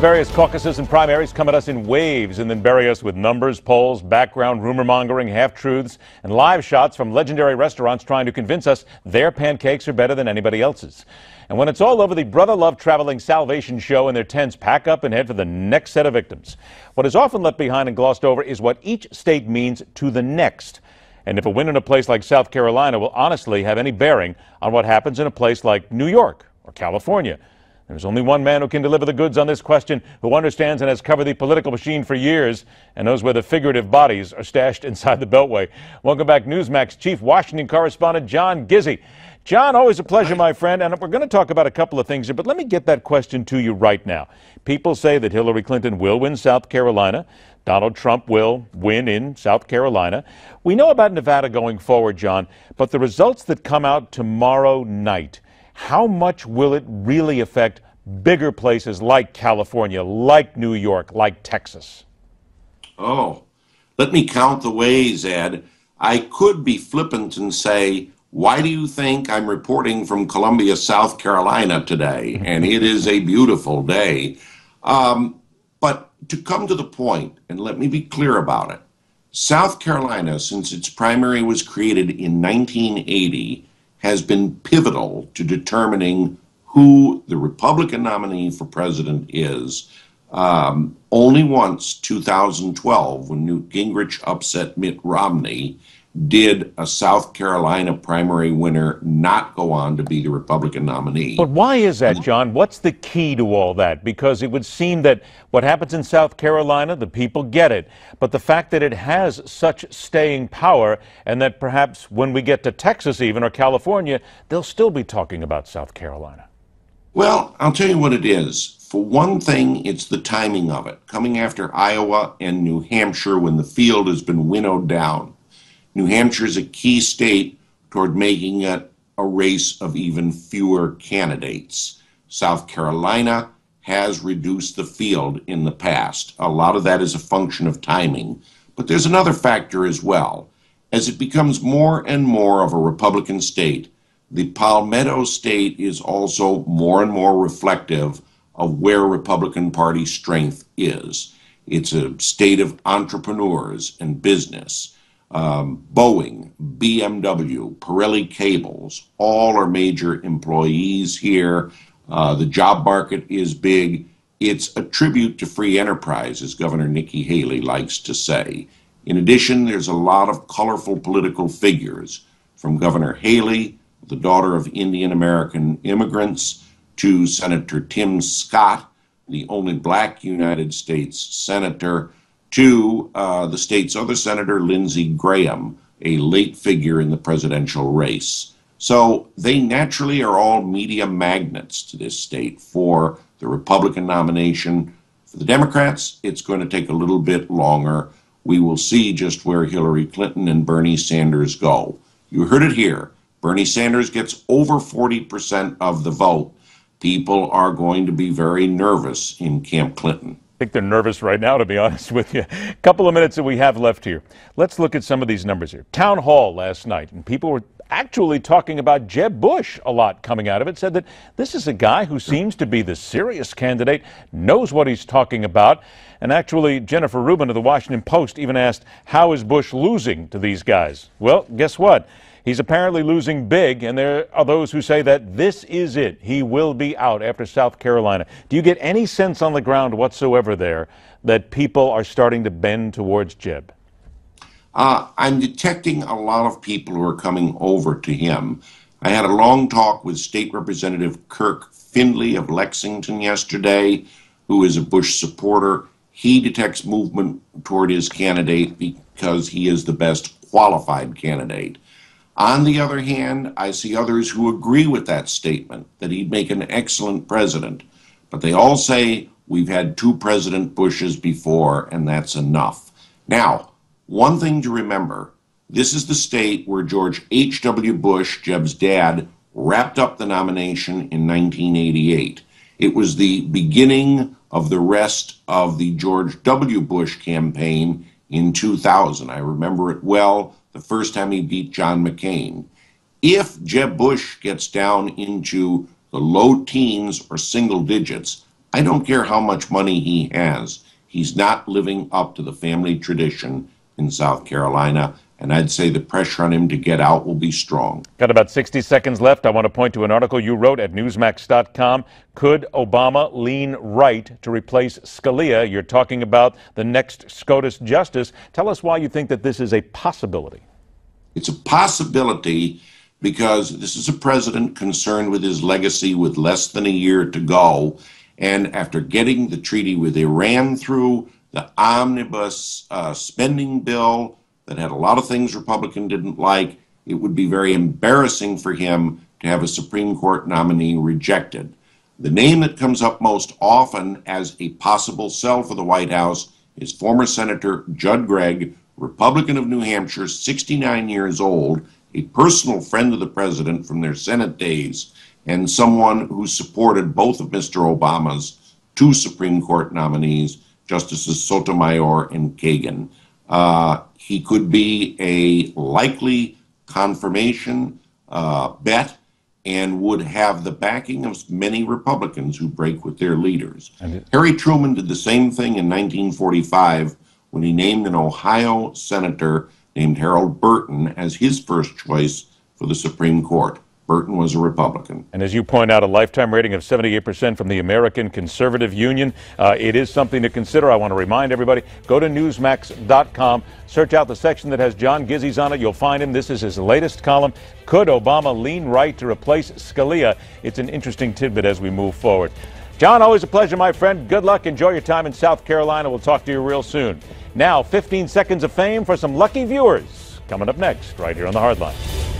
various caucuses and primaries come at us in waves and then bury us with numbers, polls, background, rumor mongering, half-truths, and live shots from legendary restaurants trying to convince us their pancakes are better than anybody else's. And when it's all over, the Brother Love Traveling Salvation Show and their tents pack up and head for the next set of victims. What is often left behind and glossed over is what each state means to the next. And if a win in a place like South Carolina will honestly have any bearing on what happens in a place like New York or California. There's only one man who can deliver the goods on this question, who understands and has covered the political machine for years and knows where the figurative bodies are stashed inside the Beltway. Welcome back, Newsmax Chief Washington Correspondent John Gizzi. John, always a pleasure, my friend, and we're going to talk about a couple of things here, but let me get that question to you right now. People say that Hillary Clinton will win South Carolina. Donald Trump will win in South Carolina. We know about Nevada going forward, John, but the results that come out tomorrow night, how much will it really affect bigger places like California, like New York, like Texas? Oh, let me count the ways, Ed. I could be flippant and say, why do you think I'm reporting from Columbia, South Carolina today? And it is a beautiful day. But to come to the point, and let me be clear about it, South Carolina, since its primary was created in 1980, has been pivotal to determining who the Republican nominee for president is. Only once, 2012, when Newt Gingrich upset Mitt Romney, did a South Carolina primary winner not go on to be the Republican nominee. But why is that, John? What's the key to all that? Because it would seem that what happens in South Carolina, the people get it. But the fact that it has such staying power, and that perhaps when we get to Texas even, or California, they'll still be talking about South Carolina. Well, I'll tell you what it is. For one thing, it's the timing of it, coming after Iowa and New Hampshire when the field has been winnowed down. New Hampshire is a key state toward making it a race of even fewer candidates. South Carolina has reduced the field in the past. A lot of that is a function of timing. But there's another factor as well. As it becomes more and more of a Republican state, the Palmetto State is also more and more reflective of where Republican Party strength is. It's a state of entrepreneurs and business. Boeing, BMW, Pirelli Cables, all are major employees here. The job market is big. It's a tribute to free enterprise, as Governor Nikki Haley likes to say. In addition, there's a lot of colorful political figures, from Governor Haley, the daughter of Indian American immigrants, to Senator Tim Scott, the only black United States senator, to the state's other senator, Lindsey Graham, a late figure in the presidential race. So they naturally are all media magnets to this state for the Republican nomination. For the Democrats, it's going to take a little bit longer. We will see just where Hillary Clinton and Bernie Sanders go. You heard it here. Bernie Sanders gets over 40% of the vote. People are going to be very nervous in Camp Clinton. I think they're nervous right now, to be honest with you. A couple of minutes that we have left here. Let's look at some of these numbers here. Town hall last night, and people were actually talking about Jeb Bush a lot coming out of it, said that this is a guy who seems to be the serious candidate, knows what he's talking about. And actually, Jennifer Rubin of the Washington Post even asked, how is Bush losing to these guys? Well, guess what? He's apparently losing big, and there are those who say that this is it. He will be out after South Carolina. Do you get any sense on the ground whatsoever there that people are starting to bend towards Jeb? I'm detecting a lot of people who are coming over to him. I had a long talk with State Representative Kirk Findley of Lexington yesterday, who is a Bush supporter. He detects movement toward his candidate because he is the best qualified candidate. On the other hand, I see others who agree with that statement, that he'd make an excellent president. But they all say, we've had two President Bushes before, and that's enough. Now, one thing to remember, this is the state where George H.W. Bush, Jeb's dad, wrapped up the nomination in 1988. It was the beginning of the rest of the George W. Bush campaign in 2000. I remember it well. The first time he beat John McCain. If Jeb Bush gets down into the low teens or single digits, I don't care how much money he has. He's not living up to the family tradition in South Carolina, and I'd say the pressure on him to get out will be strong. Got about 60 seconds left. I want to point to an article you wrote at Newsmax.com. Could Obama lean right to replace Scalia? You're talking about the next SCOTUS justice. Tell us why you think that this is a possibility. It's a possibility because this is a president concerned with his legacy with less than a year to go. And after getting the treaty with Iran through, the omnibus spending bill that had a lot of things Republicans didn't like, it would be very embarrassing for him to have a Supreme Court nominee rejected. The name that comes up most often as a possible sell for the White House is former Senator Judd Gregg, Republican of New Hampshire, 69 years old, a personal friend of the president from their Senate days, and someone who supported both of Mr. Obama's two Supreme Court nominees, Justices Sotomayor and Kagan. He could be a likely confirmation bet and would have the backing of many Republicans who break with their leaders. Harry Truman did the same thing in 1945 when he named an Ohio senator named Harold Burton as his first choice for the Supreme Court. Burton was a Republican. And as you point out, a lifetime rating of 78% from the American Conservative Union. It is something to consider. I want to remind everybody, go to Newsmax.com, search out the section that has John Gizzi's on it. You'll find him. This is his latest column. Could Obama lean right to replace Scalia? It's an interesting tidbit as we move forward. John, always a pleasure, my friend. Good luck. Enjoy your time in South Carolina. We'll talk to you real soon. Now, 15 seconds of fame for some lucky viewers. Coming up next, right here on The Hardline.